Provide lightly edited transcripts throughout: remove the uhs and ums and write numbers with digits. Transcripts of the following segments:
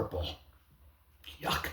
purple. Yuck.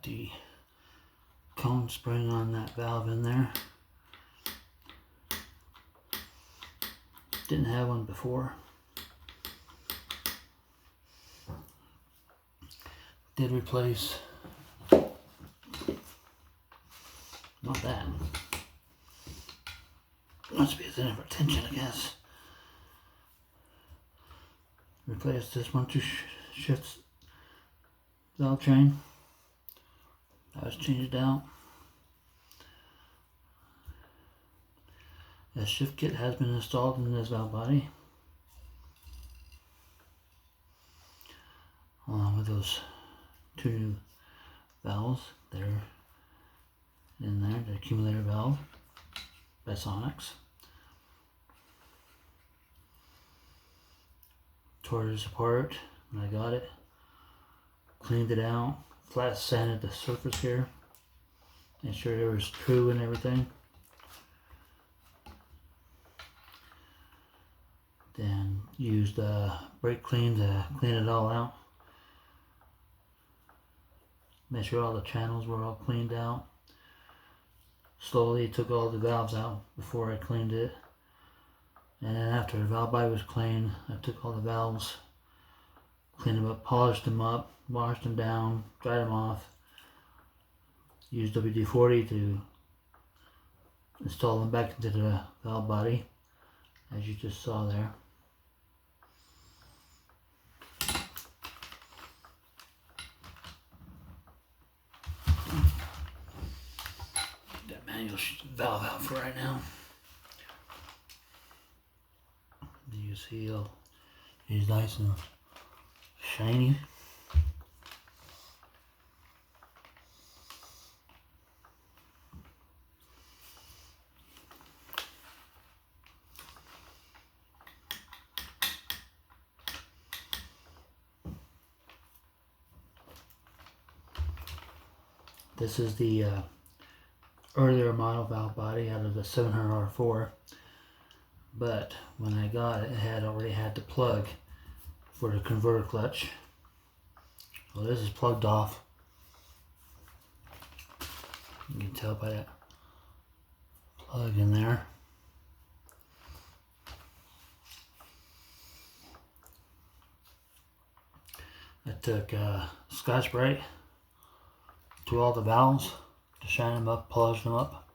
got the cone spring on that valve in there. Didn't have one before. Did replace, not that. Must be a thin for tension, I guess. Replaced this one to shift valve train. That was changed out. A shift kit has been installed in this valve body, along with those two new valves. They're in there, the accumulator valve by Sonnax. Tore this apart when I got it, cleaned it out, flat sanded the surface here, made sure it was true and everything. Then used brake clean to clean it all out. Make sure all the channels were all cleaned out. Slowly took all the valves out before I cleaned it. And then after the valve body was clean, I took all the valves, cleaned them up, polished them up, washed them down, dried them off. Used WD-40 to install them back into the valve body, as you just saw there. That manual valve out for right now. You see, he's nice and shiny. This is the earlier model valve body out of the 700R4, but when I got it, it had already had the plug for the converter clutch. Well, this is plugged off. You can tell by that plug in there. I took Scotch-Brite to all the valves to shine them up, polish them up.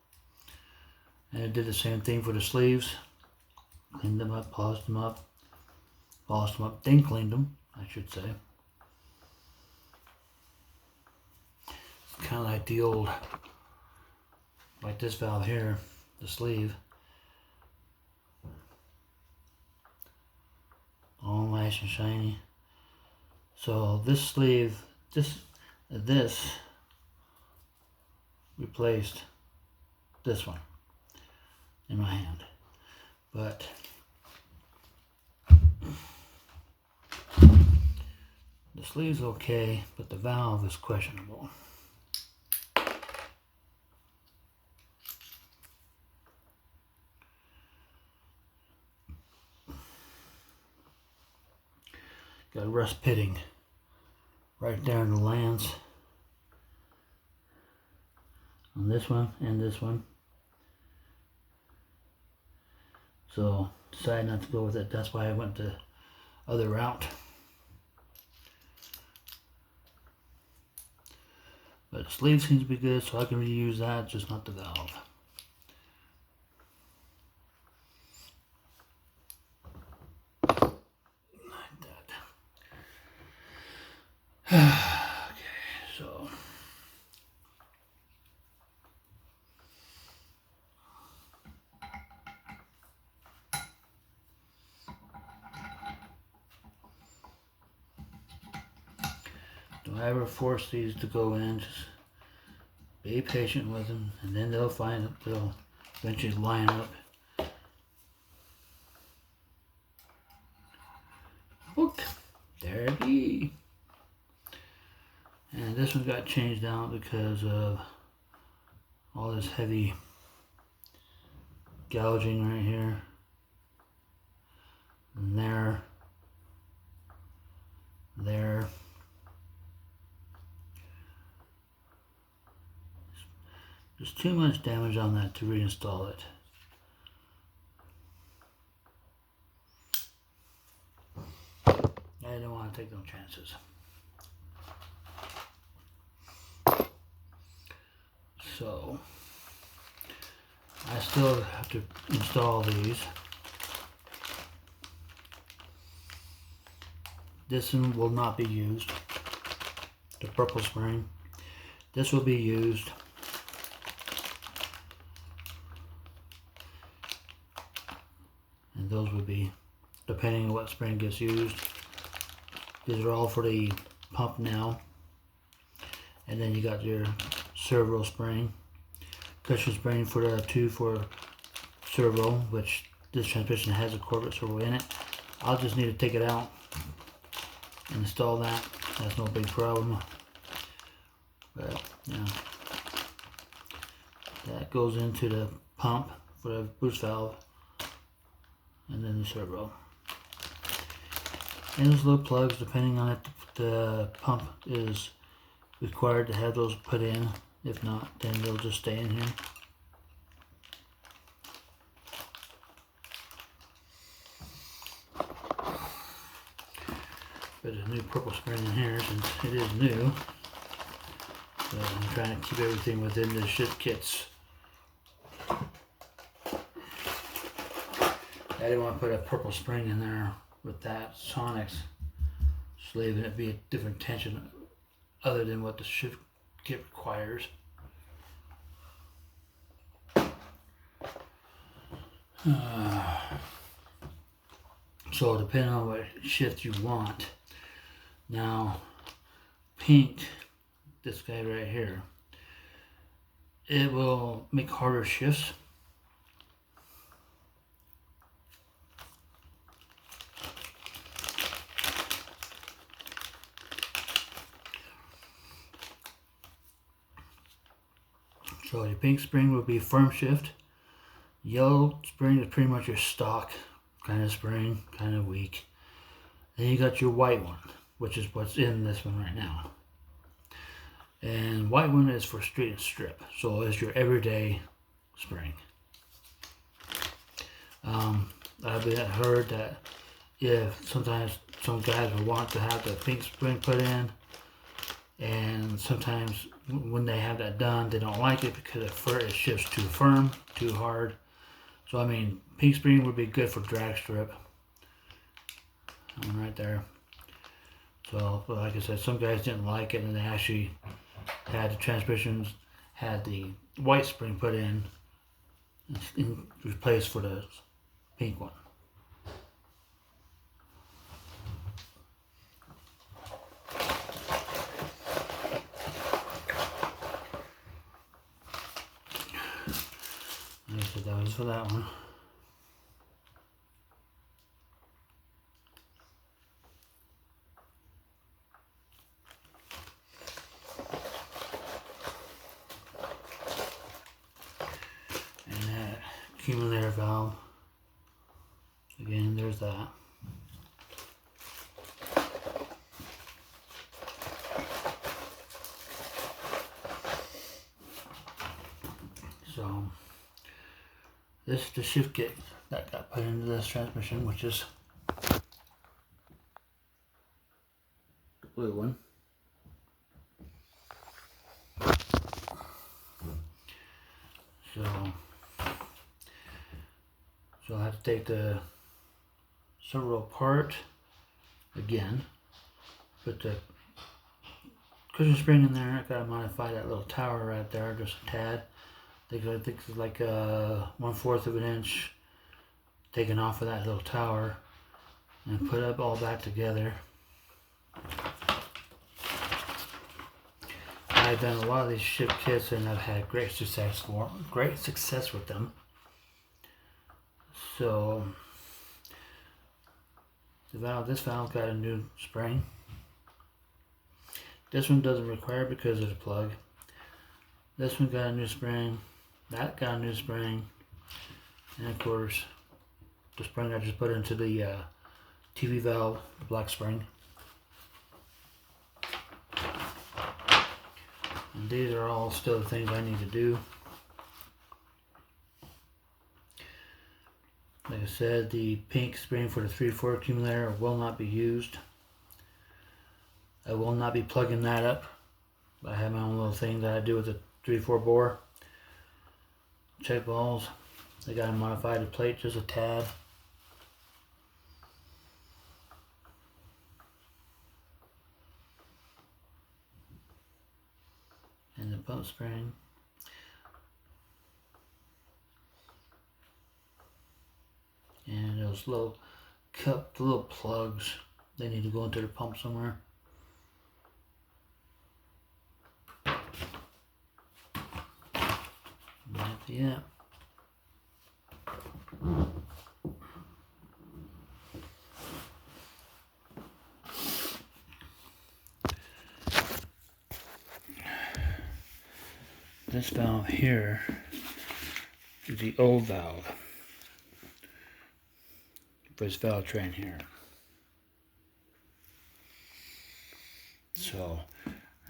And I did the same thing for the sleeves. Cleaned them up, polished them up, then cleaned them, I should say. It's kind of like the old, like this valve here, the sleeve. All nice and shiny. So this sleeve, this replaced this one in my hand, but the sleeve's okay, but the valve is questionable. Got rust pitting right there in the lands on this one and this one. So decided not to go with it. That's why I went the other route. But the sleeve seems to be good, so I can reuse that, just not the valve. Like that. Okay, so don't ever force these to go in. Just be patient with them, and then they'll eventually line up. Look, there it be. And this one got changed out because of all this heavy gouging right here, and there. There's too much damage on that to reinstall it. I don't want to take no chances. So I still have to install these. This one will not be used. The purple spring. This will be used. And those would be, depending on what spring gets used. These are all for the pump now. And then you got your servo spring. Cushion spring for the 2 for servo, which this transmission has a Corvette servo in it. I'll just need to take it out and install that. That's no big problem. But yeah, that goes into the pump for the boost valve, and then the servo. And those little plugs, depending on if the pump is required to have those put in. If not, then they'll just stay in here. There's a new purple spring in here since it is new. So I'm trying to keep everything within the shift kits. I didn't want to put a purple spring in there with that Sonnax sleeve and it be a different tension other than what the shift kit requires. So depending on what shift you want. Now, pink, this guy right here, it will make harder shifts. So your pink spring will be firm shift. Yellow spring is pretty much your stock kind of spring, kind of weak. Then you got your white one, which is what's in this one right now. And white one is for street and strip, so it's your everyday spring. I've heard that if sometimes some guys will want to have the pink spring put in, and sometimes when they have that done, they don't like it because it shifts too firm, too hard. So I mean, pink spring would be good for drag strip. Right there. So, but like I said, some guys didn't like it, and they actually had the transmissions, had the white spring put in replaced for the pink one. Like I said, that was for that one. Accumulator valve. Again, there's that. So this is the shift kit that got put into this transmission, which is the blue one. So I'll have to take the servo apart again, put the cushion spring in there. I gotta modify that little tower right there just a tad. I think it's like 1/4 of an inch taken off of that little tower and put it all back together. I've done a lot of these shift kits and I've had great success with them. So this valve got a new spring. This one doesn't require it because of the plug. This one got a new spring. That got a new spring. And of course, the spring I just put into the TV valve, the black spring. And these are all still the things I need to do. Like I said, the pink spring for the 3/4 accumulator will not be used. I will not be plugging that up. I have my own little thing that I do with the 3/4 bore. Check balls. I got to modify the plate just a tad. And the pump spring. And those little cup, the little plugs, they need to go into the pump somewhere. That's it. This valve here is the old valve for this valve train here. So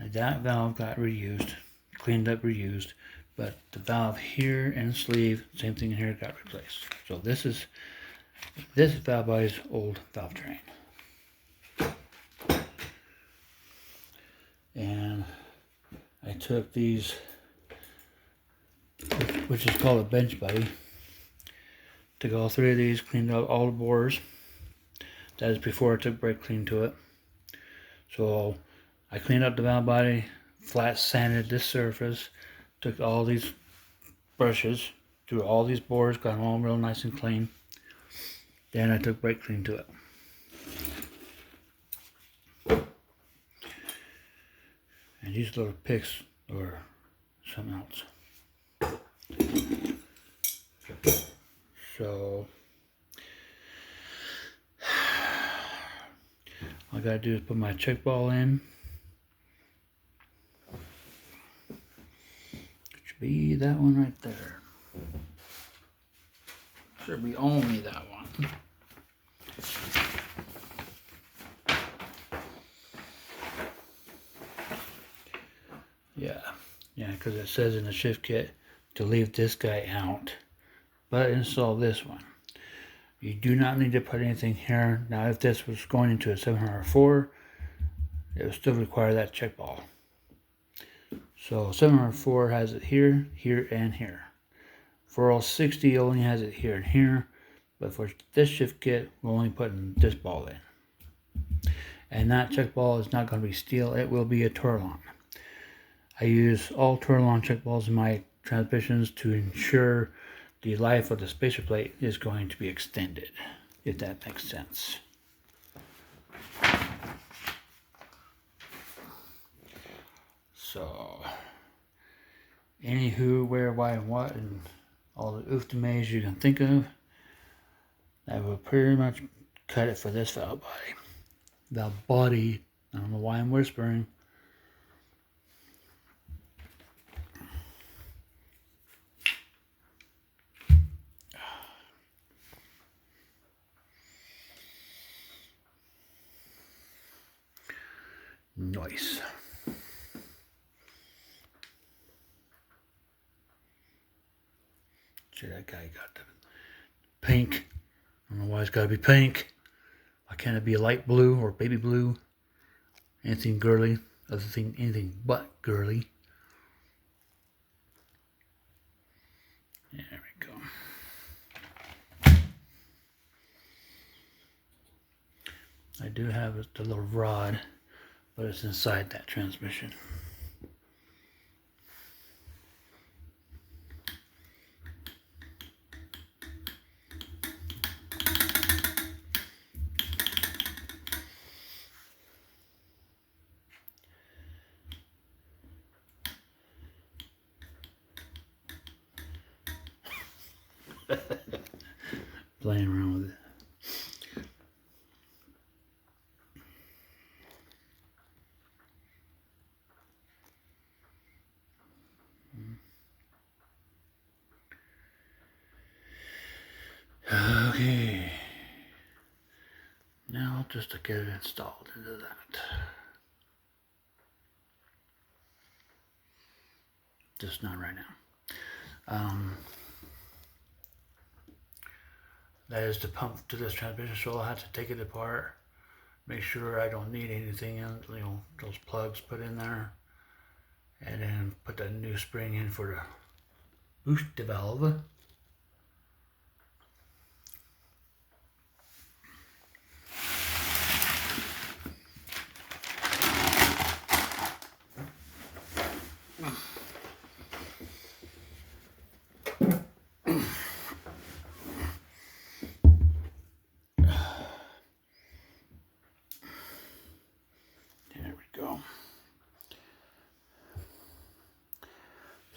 that valve got reused, cleaned up, reused, but the valve here and sleeve, same thing in here, got replaced. So this is Valvebody's old valve train. And I took these, which is called a bench buddy, took all 3 of these, cleaned out all the bores. That is before I took brake clean to it. So I cleaned up the valve body, flat sanded this surface, took all these brushes through all these bores, got them all real nice and clean. Then I took brake clean to it. And these little picks or something else. So all I gotta do is put my check ball in. It should be that one right there. Should be only that one. Yeah, because it says in the shift kit to leave this guy out, but install this one. You do not need to put anything here. Now, if this was going into a 704, it would still require that check ball. So 704 has it here, here, and here. 4L60 only has it here and here, but for this shift kit, we're only putting this ball in. And that check ball is not going to be steel, it will be a Torlon. I use all Torlon check balls in my transmissions to ensure the life of the spacer plate is going to be extended, if that makes sense. So, anywho, where, why, and what, and all the ooftomays you can think of, that will pretty much cut it for this valve body. Valve body, I don't know why I'm whispering. Nice. See, that guy got the pink. I don't know why it's got to be pink. Why can't it be a light blue or baby blue? Anything girly, anything but girly. There we go. I do have the little rod, but it's inside that transmission. Playing around with it. Okay. Now just to get it installed into that. Just not right now. That is the pump to this transmission, so I'll have to take it apart, make sure I don't need anything in, those plugs put in there, and then put that new spring in for the boost valve.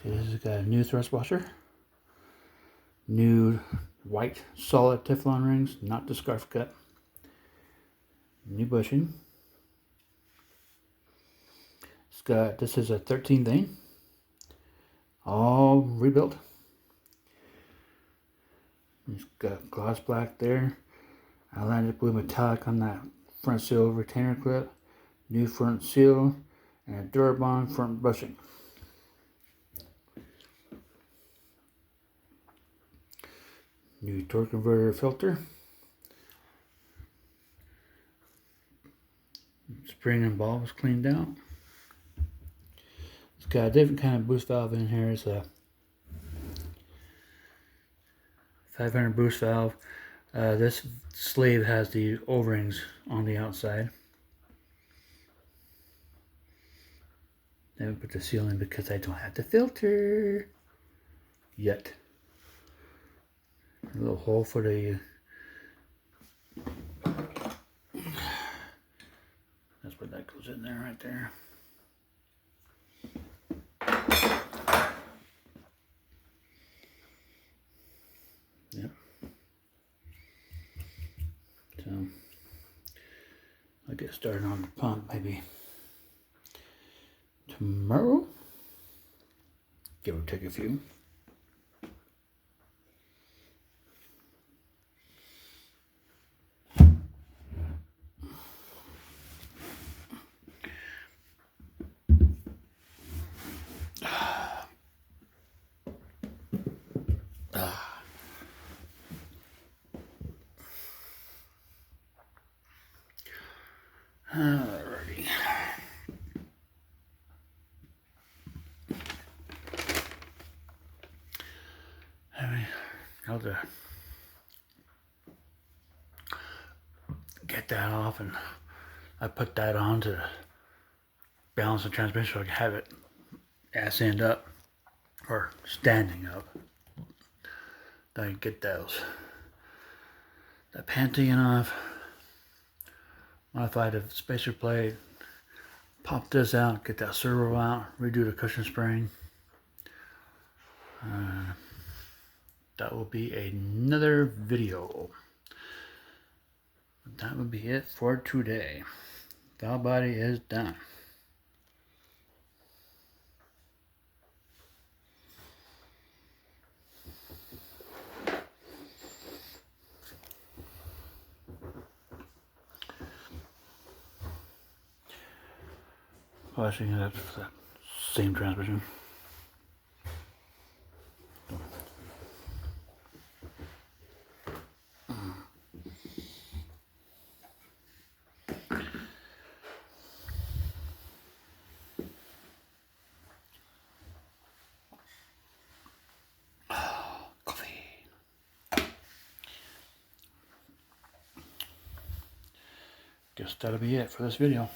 See, this has got a new thrust washer, new white solid Teflon rings, not the scarf cut, new bushing. It's got, this is a 13 vane, all rebuilt. It's got gloss black there, Atlantic blue metallic on that front seal retainer clip, new front seal, and a Durabond front bushing. New torque converter filter. Spring and ball was cleaned out. It's got a different kind of boost valve in here. It's a 500 boost valve. This sleeve has the O-rings on the outside. I haven't put the seal in because I don't have the filter yet. A little hole for the, that's where that goes in there, right there. Yep. So I'll get started on the pump maybe tomorrow. Give or take a few. Alrighty. I'll just get that off, and I put that on to balance the transmission so I can have it ass end up or standing up. Then I get that panting off, modify the spacer plate, pop this out, get that servo out, redo the cushion spring. That will be another video. That would be it for today. Valvebody is done. Flashing it up to that same transmission. Guess that'll be it for this video.